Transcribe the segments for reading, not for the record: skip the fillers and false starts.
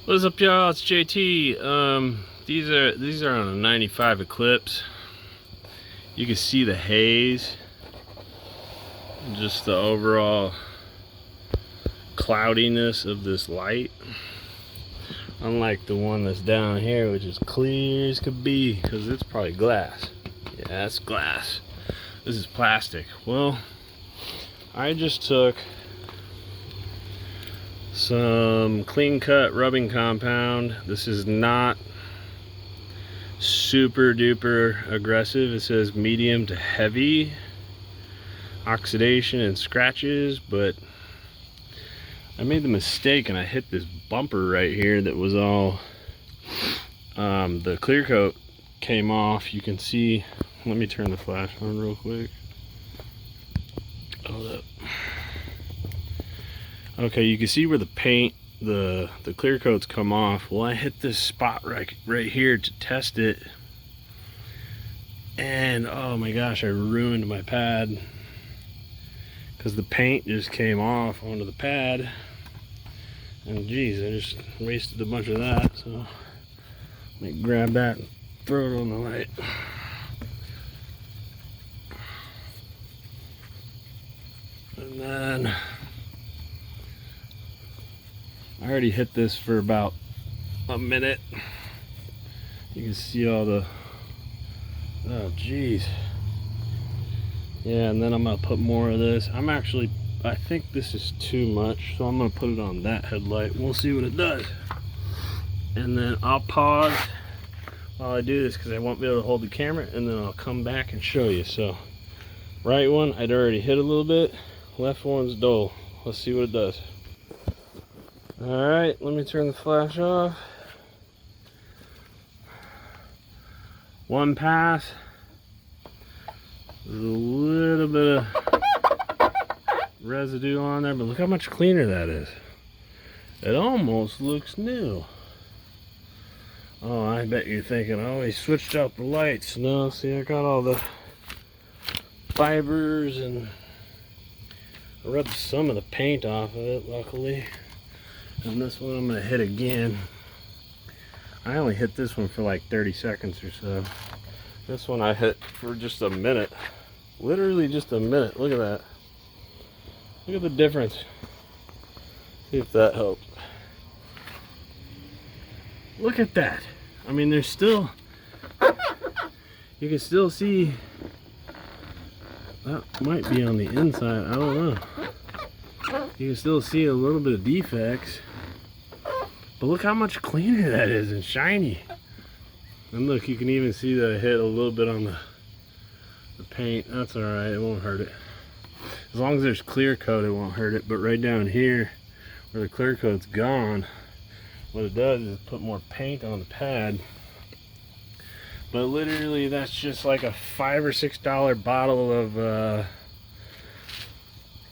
What's up, y'all? It's JT. These are on a 95 Eclipse. You can see the haze, just the overall cloudiness of this light. Unlike the one that's down here, which is clear as could be, because it's probably glass. Yeah, that's glass. This is plastic. Well, I just took some clean cut rubbing compound. This is not super duper aggressive. It says medium to heavy oxidation and scratches, but I made the mistake and I hit this bumper right here that was all the clear coat came off. You can see, let me turn the flash on real quick. Hold up. Okay, you can see where the paint, the clear coats come off. Well, I hit this spot right here to test it, and oh my gosh, I ruined my pad because the paint just came off onto the pad, and geez, I just wasted a bunch of that. So let me grab that and throw it on the light. And then I already hit this for about a minute. You can see all the, oh geez. Yeah, and then I'm gonna put more of this. I think this is too much, so I'm gonna put it on that headlight. We'll see what it does. And then I'll pause while I do this because I won't be able to hold the camera, and then I'll come back and show you. So, right one, I'd already hit a little bit. Left one's dull. Let's see what it does. Alright, let me turn the flash off. One pass. There's a little bit of residue on there, but look how much cleaner that is. It almost looks new. Oh, I bet you're thinking, oh, he switched out the lights. No, see, I got all the fibers, and I rubbed some of the paint off of it, luckily. And this one I'm gonna hit again. I only hit this one for like 30 seconds or so. This one I hit for just a minute. Literally just a minute. Look at that. Look at the difference. See if that helps. Look at that. I mean, there's still, you can still see, that might be on the inside, I don't know. You can still see a little bit of defects. But look how much cleaner that is and shiny. And look, you can even see that I hit a little bit on the paint. That's alright, it won't hurt it. As long as there's clear coat, it won't hurt it. But right down here, where the clear coat's gone, what it does is put more paint on the pad. But literally, that's just like a $5 or $6 bottle of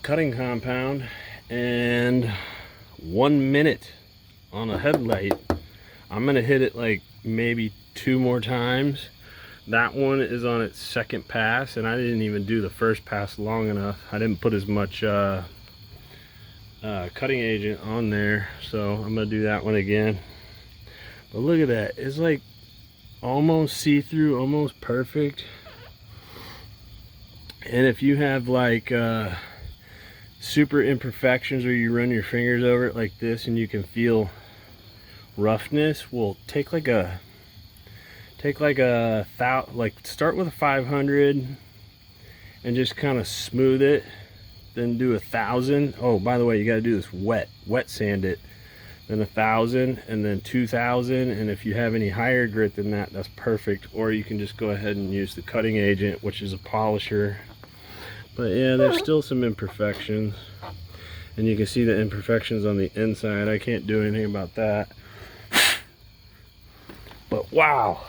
cutting compound and 1 minute on a headlight. I'm gonna hit it like maybe 2 more times. That one is on its second pass, and I didn't even do the first pass long enough. I didn't put as much cutting agent on there, so I'm gonna do that one again. But look at that, it's like almost see-through, almost perfect. And if you have like super imperfections where you run your fingers over it like this and you can feel roughness, well, take like a start with a 500 and just kind of smooth it, then do 1,000. Oh, by the way, you got to do this wet sand it, then 1,000, and then 2,000. And if you have any higher grit than that, that's perfect. Or you can just go ahead and use the cutting agent, which is a polisher. But yeah, there's still some imperfections, and you can see the imperfections on the inside. I can't do anything about that. But wow,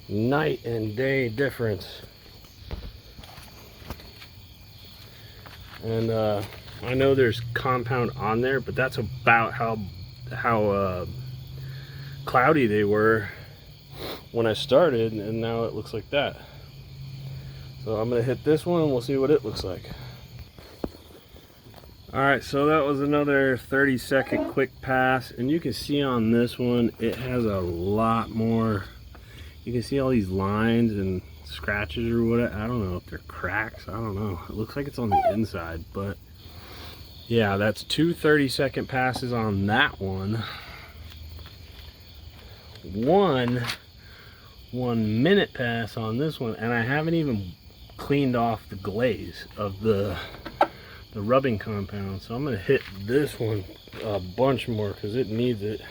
night and day difference. And I know there's compound on there, but that's about how cloudy they were when I started, and now it looks like that. So I'm gonna hit this one and we'll see what it looks like. Alright, so that was another 30-second quick pass, and you can see on this one it has a lot more. You can see all these lines and scratches or whatever. I don't know if they're cracks, I don't know. It looks like it's on the inside, but yeah, that's two 30-second passes on that one. One 1 minute pass on this one, and I haven't even cleaned off the glaze of the rubbing compound, so I'm gonna hit this one a bunch more because it needs it.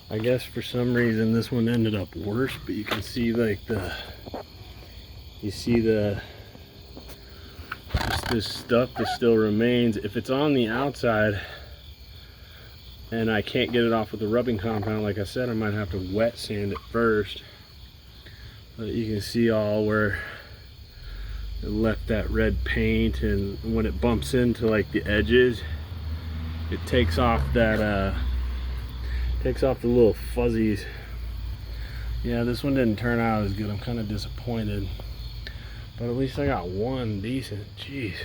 I guess for some reason this one ended up worse, but you can see like this stuff that still remains. If it's on the outside and I can't get it off with the rubbing compound, like I said, I might have to wet sand it first. But you can see all where it left that red paint, and when it bumps into like the edges, it takes off that takes off the little fuzzies. Yeah, this one didn't turn out as good. I'm kind of disappointed, but at least I got one decent. Jeez,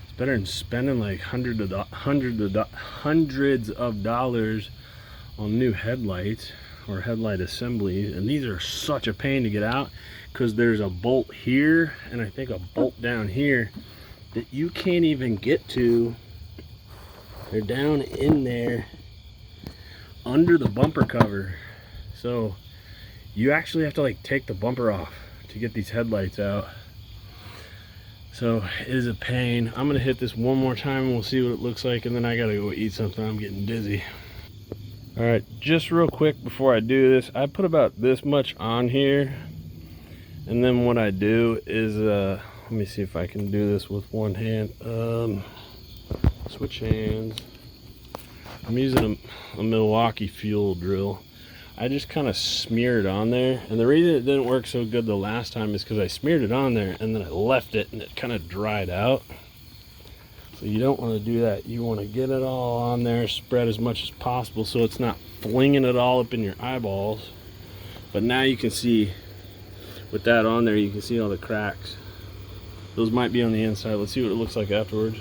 it's better than spending like hundreds of dollars on new headlights or headlight assemblies. And these are such a pain to get out because there's a bolt here and I think a bolt down here that you can't even get to. They're down in there under the bumper cover, so you actually have to like take the bumper off to get these headlights out. So it is a pain. I'm gonna hit this one more time and we'll see what it looks like, and then I gotta go eat something. I'm getting dizzy. All right, just real quick before I do this, I put about this much on here, and then what I do is let me see if I can do this with one hand. Switch hands. I'm using a Milwaukee fuel drill. I just kind of smear it on there, and the reason it didn't work so good the last time is because I smeared it on there and then I left it and it kind of dried out. So you don't want to do that. You want to get it all on there, spread as much as possible so it's not flinging it all up in your eyeballs. But now you can see, with that on there, you can see all the cracks. Those might be on the inside. Let's see what it looks like afterwards.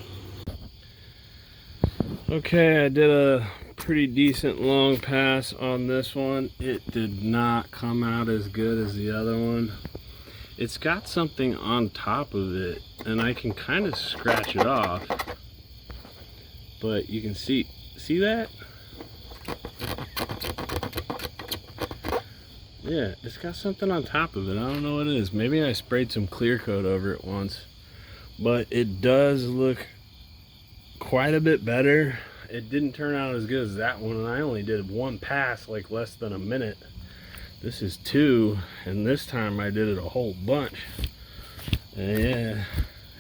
Okay, I did a pretty decent long pass on this one. It did not come out as good as the other one. It's got something on top of it, and I can kind of scratch it off, but you can see that? Yeah, it's got something on top of it. I don't know what it is. Maybe I sprayed some clear coat over it once, but it does look quite a bit better. It didn't turn out as good as that one, and I only did one pass, like less than a minute. This is two, and this time I did it a whole bunch. And yeah,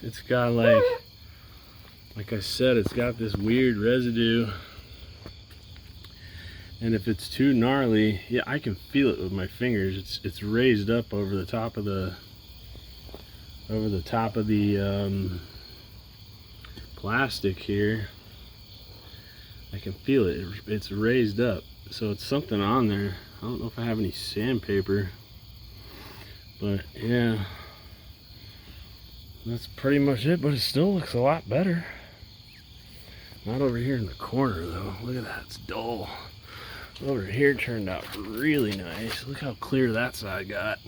it's got like I said, it's got this weird residue. And if it's too gnarly, yeah, I can feel it with my fingers. It's raised up over the top of the plastic here. I can feel it. It's raised up, so it's something on there. I don't know if I have any sandpaper, but yeah, that's pretty much it. But it still looks a lot better. Not over here in the corner though. Look at that, it's dull. Over here turned out really nice. Look how clear that side got.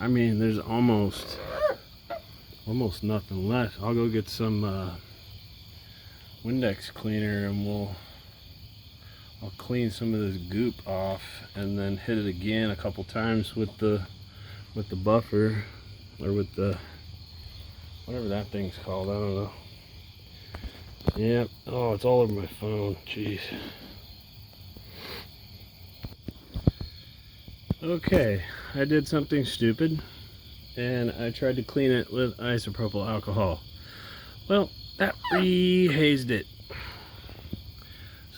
I mean, there's almost nothing left. I'll go get some Windex cleaner and I'll clean some of this goop off and then hit it again a couple times with the buffer, or with the whatever that thing's called. I don't know. Yep. Oh, it's all over my phone. Jeez. Okay, I did something stupid and I tried to clean it with isopropyl alcohol. Well, that rehazed it.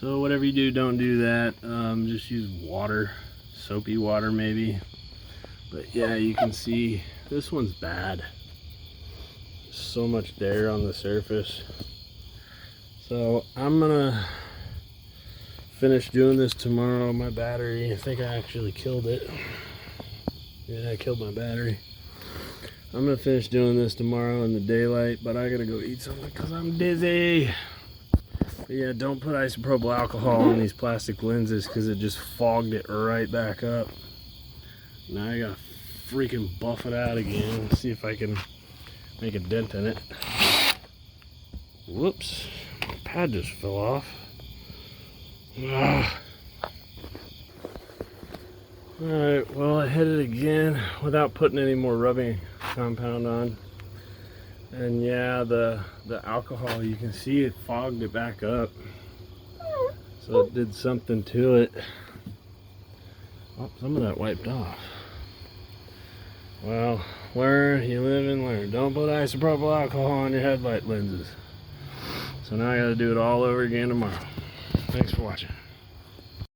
So whatever you do, don't do that. Just use water, soapy water maybe. But yeah, you can see this one's bad. So much there on the surface. So I'm gonna finish doing this tomorrow. My battery, I think I actually killed it. Yeah, I killed my battery. I'm gonna finish doing this tomorrow in the daylight, but I gotta go eat something because I'm dizzy. But yeah, don't put isopropyl alcohol in these plastic lenses because it just fogged it right back up. Now I gotta freaking buff it out again, see if I can make a dent in it. Whoops, my pad just fell off. Alright, well, I hit it again without putting any more rubbing compound on. And yeah, the alcohol, you can see it fogged it back up. So it did something to it. Oh, some of that wiped off. Well, learn, you live and learn. Don't put isopropyl alcohol on your headlight lenses. So now I gotta do it all over again tomorrow. Thanks for watching.